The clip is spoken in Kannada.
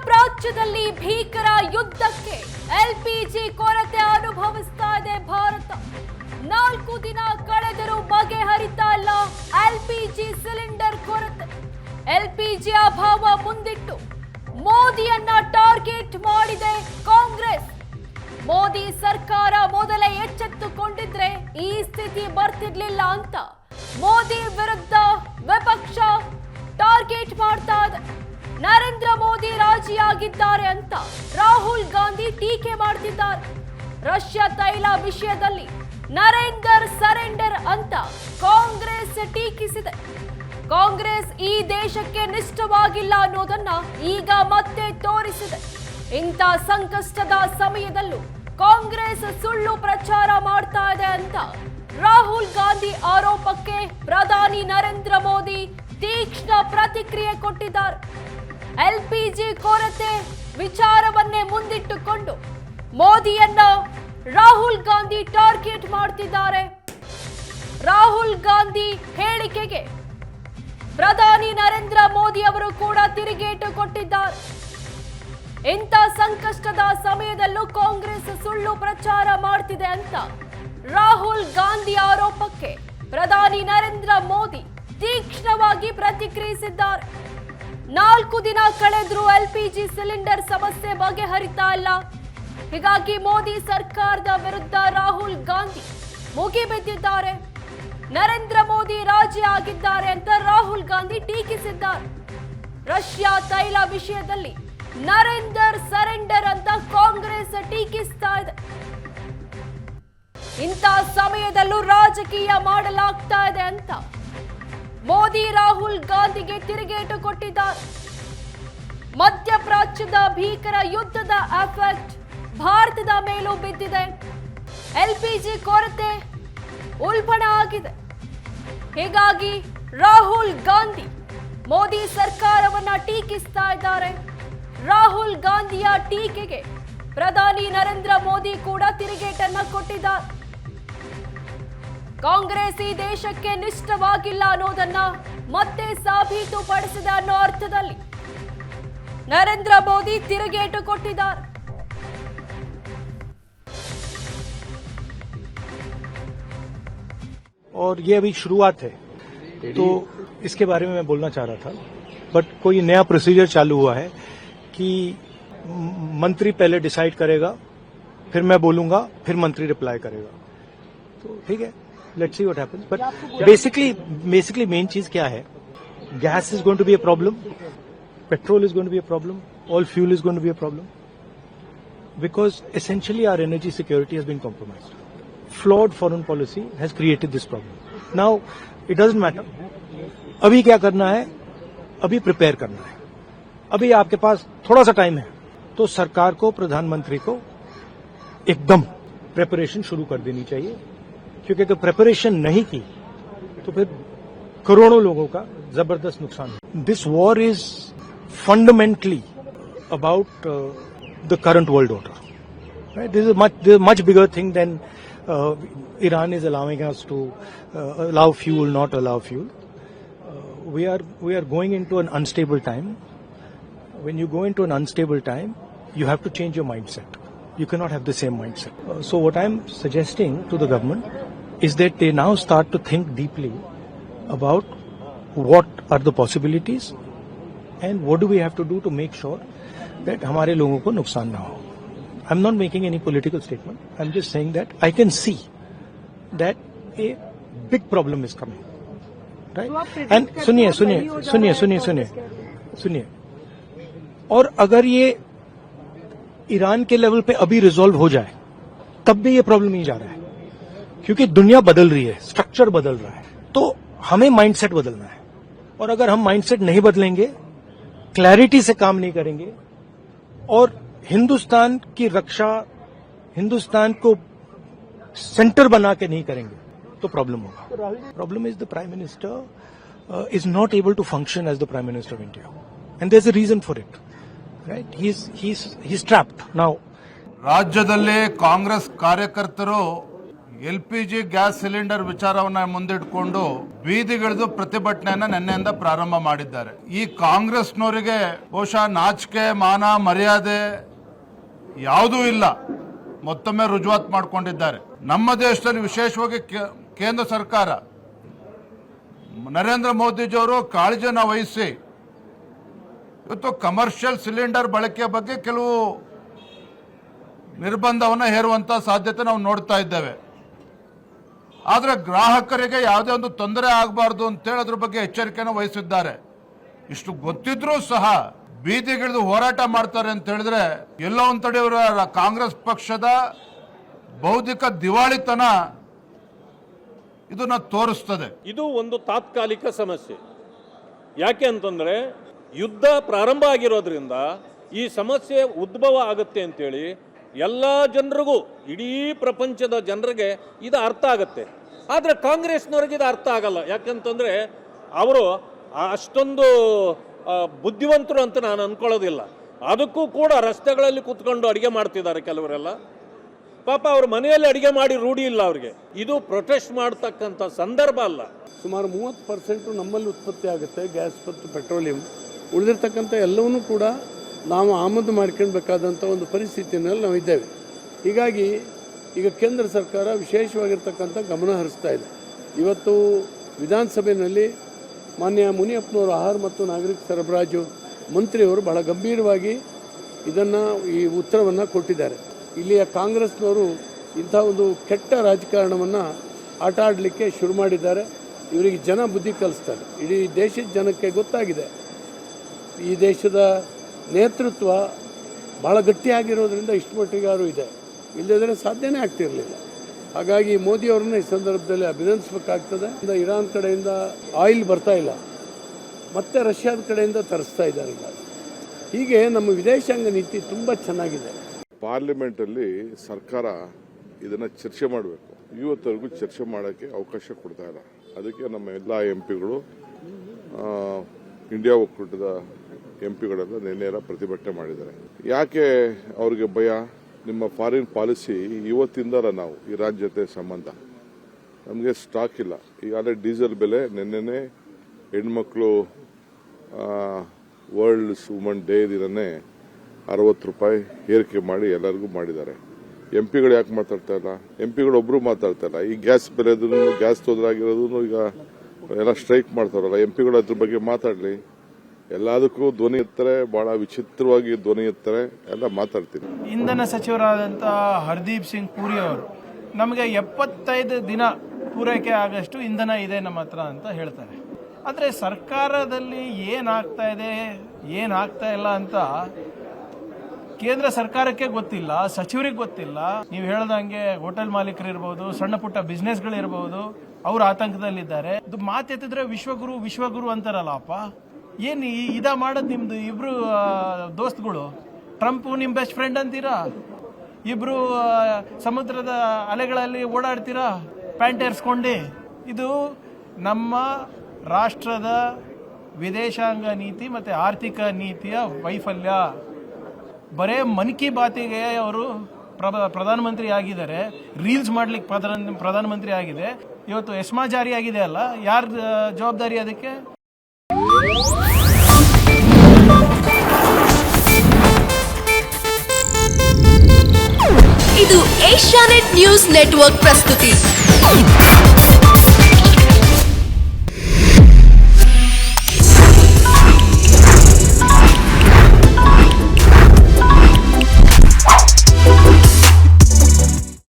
ಮಧ್ಯಪ್ರಾಚ್ಯದಲ್ಲಿ ಭೀಕರ ಯುದ್ಧಕ್ಕೆ ಎಲ್ಪಿಜಿ ಕೊರತೆ ಅನುಭವಿಸ್ತಾ ಇದೆ ಭಾರತ. 4 ದಿನ ಕಳೆದರೂ ಬಗೆಹರಿತಾ ಇಲ್ಲ ಎಲ್ಪಿಜಿ ಸಿಲಿಂಡರ್ ಕೊರತೆ. ಎಲ್ಪಿಜಿ ಅಭಾವ ಮುಂದಿಟ್ಟು ಮೋದಿಯನ್ನ ಟಾರ್ಗೆಟ್ ಮಾಡಿದೆ ಕಾಂಗ್ರೆಸ್. ಮೋದಿ ಸರ್ಕಾರ ಮೊದಲೇ ಎಚ್ಚೆತ್ತುಕೊಂಡಿದ್ರೆ ಈ ಸ್ಥಿತಿ ಬರ್ತಿರ್ಲಿಲ್ಲ ಅಂತ ಮೋದಿ ವಿರುದ್ಧ ವಿಪಕ್ಷ ಟಾರ್ಗೆಟ್ ಮಾಡ್ತಾ ಇದೆ. ನರೇಂದ್ರ ಮೋದಿ ರಾಜಿಯಾಗಿದ್ದಾರೆ ಅಂತ ರಾಹುಲ್ ಗಾಂಧಿ ಟೀಕೆ ಮಾಡ್ತಿದ್ದಾರೆ. ರಷ್ಯಾ ತೈಲ ವಿಷಯದಲ್ಲಿ ನರೇಂದರ್ ಸರೆಂಡರ್ ಅಂತ ಕಾಂಗ್ರೆಸ್ ಟೀಕಿಸಿದೆ. ಕಾಂಗ್ರೆಸ್ ಈ ದೇಶಕ್ಕೆ ನಿಷ್ಠವಾಗಿಲ್ಲ ಅನ್ನೋದನ್ನ ಈಗ ಮತ್ತೆ ತೋರಿಸಿದೆ. ಇಂಥ ಸಂಕಷ್ಟದ ಸಮಯದಲ್ಲೂ ಕಾಂಗ್ರೆಸ್ ಸುಳ್ಳು ಪ್ರಚಾರ ಮಾಡ್ತಾ ಇದೆ ಅಂತ ರಾಹುಲ್ ಗಾಂಧಿ ಆರೋಪಕ್ಕೆ ಪ್ರಧಾನಿ ನರೇಂದ್ರ ಮೋದಿ ತೀಕ್ಷ್ಣ ಪ್ರತಿಕ್ರಿಯೆ ಕೊಟ್ಟಿದ್ದಾರೆ. ಎಲ್ಪಿಜಿ ಕೊರತೆ ವಿಚಾರವನ್ನೇ ಮುಂದಿಟ್ಟುಕೊಂಡು ಮೋದಿಯನ್ನ ರಾಹುಲ್ ಗಾಂಧಿ ಟಾರ್ಗೆಟ್ ಮಾಡ್ತಿದ್ದಾರೆ. ರಾಹುಲ್ ಗಾಂಧಿ ಹೇಳಿಕೆಗೆ ಪ್ರಧಾನಿ ನರೇಂದ್ರ ಮೋದಿ ಅವರು ಕೂಡ ತಿರುಗೇಟು ಕೊಟ್ಟಿದ್ದಾರೆ. ಇಂಥ ಸಂಕಷ್ಟದ ಸಮಯದಲ್ಲೂ ಕಾಂಗ್ರೆಸ್ ಸುಳ್ಳು ಪ್ರಚಾರ ಮಾಡ್ತಿದೆ ಅಂತ ರಾಹುಲ್ ಗಾಂಧಿ ಆರೋಪಕ್ಕೆ ಪ್ರಧಾನಿ ನರೇಂದ್ರ ಮೋದಿ ತೀಕ್ಷ್ಣವಾಗಿ ಪ್ರತಿಕ್ರಿಯಿಸಿದ್ದಾರೆ. 4 ದಿನ ಕಳೆದ್ರೂ ಎಲ್ಪಿಜಿ ಸಿಲಿಂಡರ್ ಸಮಸ್ಯೆ ಬಗೆಹರಿತಾ ಇಲ್ಲ. ಹೀಗಾಗಿ ಮೋದಿ ಸರ್ಕಾರದ ವಿರುದ್ಧ ರಾಹುಲ್ ಗಾಂಧಿ ಮುಗಿಬಿದ್ದಿದ್ದಾರೆ. ನರೇಂದ್ರ ಮೋದಿ ರಾಜಿ ಆಗಿದ್ದಾರೆ ಅಂತ ರಾಹುಲ್ ಗಾಂಧಿ ಟೀಕಿಸಿದ್ದಾರೆ. ರಷ್ಯಾ ತೈಲ ವಿಷಯದಲ್ಲಿ ನರೇಂದರ್ ಸರೆಂಡರ್ ಅಂತ ಕಾಂಗ್ರೆಸ್ ಟೀಕಿಸ್ತಾ ಇದೆ. ಇಂಥ ಸಮಯದಲ್ಲೂ ರಾಜಕೀಯ ಮಾಡಲಾಗ್ತಾ ಇದೆ ಅಂತ ಮೋದಿ ರಾಹುಲ್ ಗಾಂಧಿಗೆ ತಿರುಗೇಟು ಕೊಟ್ಟಿದ್ದಾರೆ. ಮಧ್ಯಪ್ರಾಚ್ಯದ ಭೀಕರ ಯುದ್ಧದ ಎಫೆಕ್ಟ್ ಭಾರತದ ಮೇಲೂ ಬಿದ್ದಿದೆ. ಎಲ್ಪಿಜಿ ಕೊರತೆ ಉಲ್ಬಣ ಆಗಿದೆ. ಹೀಗಾಗಿ ರಾಹುಲ್ ಗಾಂಧಿ ಮೋದಿ ಸರ್ಕಾರವನ್ನ ಟೀಕಿಸ್ತಾ ಇದ್ದಾರೆ. ರಾಹುಲ್ ಗಾಂಧಿಯ ಟೀಕೆಗೆ ಪ್ರಧಾನಿ ನರೇಂದ್ರ ಮೋದಿ ಕೂಡ ತಿರುಗೇಟನ್ನ ಕೊಟ್ಟಿದ್ದಾರೆ. ಕಾಂಗ್ರೆಸ್ ಈ ದೇಶಕ್ಕೆ ನಿಷ್ಠವಾಗಿಲ್ಲ ಅನ್ನೋದನ್ನ ಮತ್ತೆ ಸಾಬೀತುಪಡಿಸಿದೆ ಅನ್ನೋ ಅರ್ಥದಲ್ಲಿ ನರೇಂದ್ರ ಮೋದಿ ತಿರುಗೇಟು ಕೊಟ್ಟಿದ್ದಾರೆ. और ये अभी शुरुआत है, तो इसके बारे में मैं बोलना चाह रहा था. बट कोई नया प्रोसीजर चालू हुआ है कि मंत्री पहले डिसाइड करेगा, फिर मैं बोलूंगा, फिर मंत्री रिप्लाई करेगा. तो ठीक है, let's see what happens. But basically main चीज क्या है, gas is going to be a problem, petrol is going to be a problem, all fuel is going to be a problem, because essentially our energy security has been compromised. Flawed foreign policy has created this problem. Now it doesn't matter. अभी क्या करना है, अभी प्रिपेयर करना है. अभी आपके पास थोड़ा सा टाइम है, तो सरकार को, प्रधानमंत्री को एकदम प्रिपरेशन शुरू कर देनी चाहिए. क्योंकि अगर प्रिपरेशन नहीं की तो फिर करोड़ों लोगों का जबरदस्त नुकसान है. This war is fundamentally about the current world order. Right? This is a much bigger thing than Iran is allowing us to allow fuel, not allow fuel. We are going into an unstable time. When you go into an unstable time, you have to change your mindset. You cannot have the same mindset. So what I'm suggesting to the government is that they now start to think deeply about what are the possibilities and what do we have to do to make sure that हमारे लोगों को नुकसान ना हो. I'm not making any political statement. I'm just saying that I can see that a big problem is coming. Right? And सुनिए. और अगर ये ईरान के लेवल पे अभी रिजॉल्व हो जाए, तब भी ये प्रॉब्लम नहीं जा रहा है. क्योंकि दुनिया बदल रही है, स्ट्रक्चर बदल रहा है. तो हमें माइंडसेट बदलना है. और अगर हम माइंडसेट नहीं बदलेंगे, क्लैरिटी से काम नहीं करेंगे और हिंदुस्तान की रक्षा, हिंदुस्तान को सेंटर बना के नहीं करेंगे, तो प्रॉब्लम होगा. Problem is the prime minister is not able to function as the prime minister of India, and there is a reason for it. Right? He is trapped now. ರಾಜ್ಯದಲ್ಲಿ ಕಾಂಗ್ರೆಸ್ ಕಾರ್ಯಕರ್ತರು LPG ಗ್ಯಾಸ್ ಸಿಲಿಂಡರ್ ವಿಚಾರವನ್ನ ಮುಂದಿಟ್ಕೊಂಡು ಬೀದಿಗಿಳಿದು ಪ್ರತಿಭಟನೆಯನ್ನ ನಿನ್ನೆಯಿಂದ ಪ್ರಾರಂಭ ಮಾಡಿದ್ದಾರೆ. ಈ ಕಾಂಗ್ರೆಸ್ನವರಿಗೆ ಬಹುಶಃ ನಾಚಿಕೆ ಮಾನ ಮರ್ಯಾದೆ ಯಾವುದೂ ಇಲ್ಲ, ಮತ್ತೊಮ್ಮೆ ರುಜುವಾತ್ ಮಾಡಿಕೊಂಡಿದ್ದಾರೆ. ನಮ್ಮ ದೇಶದಲ್ಲಿ ವಿಶೇಷವಾಗಿ ಕೇಂದ್ರ ಸರ್ಕಾರ ನರೇಂದ್ರ ಮೋದಿಜಿಯವರು ಕಾಳಜಿಯನ್ನು ವಹಿಸಿ ಇವತ್ತು ಕಮರ್ಷಿಯಲ್ ಸಿಲಿಂಡರ್ ಬಳಕೆಯ ಬಗ್ಗೆ ಕೆಲವು ನಿರ್ಬಂಧವನ್ನು ಹೇರುವಂತ ಸಾಧ್ಯತೆ ನಾವು ನೋಡ್ತಾ ಇದ್ದೇವೆ. ಆದರೆ ಗ್ರಾಹಕರಿಗೆ ಯಾವುದೇ ಒಂದು ತೊಂದರೆ ಆಗಬಾರ್ದು ಅಂತೇಳಿ ಅದ್ರ ಬಗ್ಗೆ ಎಚ್ಚರಿಕೆಯನ್ನು ವಹಿಸಿದ್ದಾರೆ. ಇಷ್ಟು ಗೊತ್ತಿದ್ರೂ ಸಹ ಬೀದಿಗಿಳಿದು ಹೋರಾಟ ಮಾಡ್ತಾರೆ ಅಂತ ಹೇಳಿದ್ರೆ ಎಲ್ಲೋ ಒಂದು ಕಡೆ ಇವರ ಕಾಂಗ್ರೆಸ್ ಪಕ್ಷದ ಬೌದ್ಧಿಕ ದಿವಾಳಿತನ ಇದನ್ನ ತೋರಿಸ್ತದೆ. ಇದು ಒಂದು ತಾತ್ಕಾಲಿಕ ಸಮಸ್ಯೆ. ಯಾಕೆ ಅಂತಂದ್ರೆ ಯುದ್ಧ ಪ್ರಾರಂಭ ಆಗಿರೋದ್ರಿಂದ ಈ ಸಮಸ್ಯೆ ಉದ್ಭವ ಆಗುತ್ತೆ ಅಂತೇಳಿ ಎಲ್ಲ ಜನರಿಗೂ, ಇಡೀ ಪ್ರಪಂಚದ ಜನರಿಗೆ ಇದು ಅರ್ಥ ಆಗುತ್ತೆ. ಆದರೆ ಕಾಂಗ್ರೆಸ್ನವ್ರಿಗೆ ಇದು ಅರ್ಥ ಆಗಲ್ಲ. ಯಾಕಂತಂದ್ರೆ ಅವರು ಅಷ್ಟೊಂದು ಬುದ್ಧಿವಂತರು ಅಂತ ನಾನು ಅನ್ಕೊಳ್ಳೋದಿಲ್ಲ. ಅದಕ್ಕೂ ಕೂಡ ರಸ್ತೆಗಳಲ್ಲಿ ಕೂತ್ಕೊಂಡು ಅಡಿಗೆ ಮಾಡ್ತಿದ್ದಾರೆ ಕೆಲವರೆಲ್ಲ. ಪಾಪ ಅವ್ರ ಮನೆಯಲ್ಲಿ ಅಡಿಗೆ ಮಾಡಿ ರೂಢಿ ಇಲ್ಲ ಅವ್ರಿಗೆ. ಇದು ಪ್ರೊಟೆಸ್ಟ್ ಮಾಡ್ತಕ್ಕಂಥ ಸಂದರ್ಭ ಅಲ್ಲ. ಸುಮಾರು 30% ನಮ್ಮಲ್ಲಿ ಉತ್ಪತ್ತಿ ಆಗುತ್ತೆ ಗ್ಯಾಸ್ ಮತ್ತು ಪೆಟ್ರೋಲಿಯಂ. ಉಳಿದಿರ್ತಕ್ಕಂಥ ಎಲ್ಲವನ್ನೂ ಕೂಡ ನಾವು ಆಮದು ಮಾಡ್ಕೊಳ್ಬೇಕಾದಂಥ ಒಂದು ಪರಿಸ್ಥಿತಿಯಲ್ಲಿ ನಾವು ಇದ್ದೇವೆ. ಹೀಗಾಗಿ ಈಗ ಕೇಂದ್ರ ಸರ್ಕಾರ ವಿಶೇಷವಾಗಿರ್ತಕ್ಕಂಥ ಗಮನ ಹರಿಸ್ತಾ ಇದೆ. ಇವತ್ತು ವಿಧಾನಸಭೆಯಲ್ಲಿ ಮಾನ್ಯ ಮುನಿಯಪ್ಪನವರು ಆಹಾರ ಮತ್ತು ನಾಗರಿಕ ಸರಬರಾಜು ಮಂತ್ರಿಯವರು ಬಹಳ ಗಂಭೀರವಾಗಿ ಇದನ್ನು ಈ ಉತ್ತರವನ್ನು ಕೊಟ್ಟಿದ್ದಾರೆ. ಇಲ್ಲಿಯ ಕಾಂಗ್ರೆಸ್ನವರು ಇಂಥ ಒಂದು ಕೆಟ್ಟ ರಾಜಕಾರಣವನ್ನು ಆಟ ಆಡಲಿಕ್ಕೆ ಶುರು ಮಾಡಿದ್ದಾರೆ. ಇವರಿಗೆ ಜನ ಬುದ್ಧಿ ಕಲಿಸ್ತಾರೆ. ಇಡೀ ದೇಶದ ಜನಕ್ಕೆ ಗೊತ್ತಾಗಿದೆ ಈ ದೇಶದ ನೇತೃತ್ವ ಭಾಳ ಗಟ್ಟಿಯಾಗಿರೋದ್ರಿಂದ ಇಷ್ಟು ಮಟ್ಟಿಗಾರು ಇದೆ, ಇಲ್ಲದಿದ್ದರೆ ಸಾಧ್ಯನೇ ಆಗ್ತಿರಲಿಲ್ಲ. ಹಾಗಾಗಿ ಮೋದಿಯವ್ರನ್ನ ಈ ಸಂದರ್ಭದಲ್ಲಿ ಅಭಿನಂದಿಸಬೇಕಾಗ್ತದೆ. ಇರಾನ್ ಕಡೆಯಿಂದ ಆಯಿಲ್ ಬರ್ತಾ ಇಲ್ಲ, ಮತ್ತೆ ರಷ್ಯಾದ ಕಡೆಯಿಂದ ತರಿಸ್ತಾ ಇದ್ದಾರೆ. ಹೀಗೆ ನಮ್ಮ ವಿದೇಶಾಂಗ ನೀತಿ ತುಂಬ ಚೆನ್ನಾಗಿದೆ. ಪಾರ್ಲಿಮೆಂಟಲ್ಲಿ ಸರ್ಕಾರ ಇದನ್ನು ಚರ್ಚೆ ಮಾಡಬೇಕು. ಇವತ್ತರೆಗೂ ಚರ್ಚೆ ಮಾಡೋಕ್ಕೆ ಅವಕಾಶ ಕೊಡ್ತಾ ಇಲ್ಲ. ಅದಕ್ಕೆ ನಮ್ಮ ಎಲ್ಲ ಎಂಪಿಗಳು, ಇಂಡಿಯಾ ಒಕ್ಕೂಟದ ಎಂಪಿಗಳೆಲ್ಲ ನಿನ್ನೆಲ್ಲ ಪ್ರತಿಭಟನೆ ಮಾಡಿದ್ದಾರೆ. ಯಾಕೆ ಅವ್ರಿಗೆ ಭಯ? ನಿಮ್ಮ ಫಾರಿನ್ ಪಾಲಿಸಿ ಇವತ್ತಿಂದಲ್ಲ ನಾವು ಇರಾನ್ ಜೊತೆ ಸಂಬಂಧ, ನಮಗೆ ಸ್ಟಾಕ್ ಇಲ್ಲ. ಈಗಾಗಲೇ ಡೀಸೆಲ್ ಬೆಲೆ ನಿನ್ನೆನೆ ಹೆಣ್ಮಕ್ಳು ವರ್ಲ್ಡ್ ವುಮನ್ ಡೇ ದಿನನೇ 60 ರೂಪಾಯಿ ಏರಿಕೆ ಮಾಡಿ ಎಲ್ಲರಿಗೂ ಮಾಡಿದ್ದಾರೆ. ಎಂಪಿಗಳು ಯಾಕೆ ಮಾತಾಡ್ತಾ ಇಲ್ಲ? ಎಂಪಿಗಳು ಒಬ್ರು ಮಾತಾಡ್ತಾ ಇಲ್ಲ. ಈ ಗ್ಯಾಸ್ ಬೆಲೆದು, ಗ್ಯಾಸ್ ತೊಂದರೆ ಆಗಿರೋದು ಈಗ ಎಲ್ಲ ಸ್ಟ್ರೈಕ್ ಮಾಡ್ತಾರಲ್ಲ, ಎಂಪಿಗಳು ಅದ್ರ ಬಗ್ಗೆ ಮಾತಾಡಲಿ. ಎಲ್ಲದಕ್ಕೂ ಧ್ವನಿ ಎತ್ತಾರೆ, ಬಹಳ ವಿಚಿತ್ರವಾಗಿ ಧ್ವನಿ ಎತ್ತಾರೆ, ಎಲ್ಲ ಮಾತಾಡ್ತೀನಿ. ಇಂಧನ ಸಚಿವರಾದಂಥ ಹರ್ದೀಪ್ ಸಿಂಗ್ ಪುರಿ ಅವರು ನಮಗೆ 75 ದಿನ ಪೂರೈಕೆ ಆಗಷ್ಟು ಇಂಧನ ಇದೆ ನಮ್ಮ ಹತ್ರ ಅಂತ ಹೇಳ್ತಾರೆ. ಆದರೆ ಸರ್ಕಾರದಲ್ಲಿ ಏನಾಗ್ತಾ ಇದೆ ಏನಾಗ್ತಾ ಇಲ್ಲ ಅಂತ ಕೇಂದ್ರ ಸರ್ಕಾರಕ್ಕೆ ಗೊತ್ತಿಲ್ಲ, ಸಚಿವರಿಗೆ ಗೊತ್ತಿಲ್ಲ. ನೀವು ಹೇಳ್ದಂಗೆ ಹೋಟೆಲ್ ಮಾಲೀಕರು ಇರ್ಬೋದು, ಸಣ್ಣ ಪುಟ್ಟ ಬಿಸ್ನೆಸ್ಗಳಿರ್ಬೋದು, ಅವರು ಆತಂಕದಲ್ಲಿದ್ದಾರೆ. ಇದು ಮಾತೆತ್ತಿದ್ರೆ ವಿಶ್ವಗುರು ವಿಶ್ವಗುರು ಅಂತಾರಲ್ಲಪ್ಪ. ಏನು ಇದ ಮಾಡೋದು? ನಿಮ್ದು ಇಬ್ರು ದೋಸ್ತಗಳು, ಟ್ರಂಪ್ ನಿಮ್ಮ ಬೆಸ್ಟ್ ಫ್ರೆಂಡ್ ಅಂತೀರಾ, ಇಬ್ರು ಸಮುದ್ರದ ಅಲೆಗಳಲ್ಲಿ ಓಡಾಡ್ತೀರಾ ಪ್ಯಾಂಟ್ ಏರ್ಸ್ಕೊಂಡು. ಇದು ನಮ್ಮ ರಾಷ್ಟ್ರದ ವಿದೇಶಾಂಗ ನೀತಿ ಮತ್ತು ಆರ್ಥಿಕ ನೀತಿಯ ವೈಫಲ್ಯ. ಬರೇ ಮನ್ ಕಿ ಬಾತಿಗೆ ಅವರು ಪ್ರಧಾನಮಂತ್ರಿ ಆಗಿದ್ದಾರೆ, ರೀಲ್ಸ್ ಮಾಡ್ಲಿಕ್ಕೆ ಪ್ರಧಾನಮಂತ್ರಿ ಆಗಿದೆ. ಇವತ್ತು ಎಸ್ಮಾ ಜಾರಿ ಆಗಿದೆ ಅಲ್ಲ, ಯಾರ ಜವಾಬ್ದಾರಿ ಅದಕ್ಕೆ? ಇದು ಏಷ್ಯಾನೆಟ್ ನ್ಯೂಸ್ ನೆಟ್ವರ್ಕ್ ಪ್ರಸ್ತುತಿ.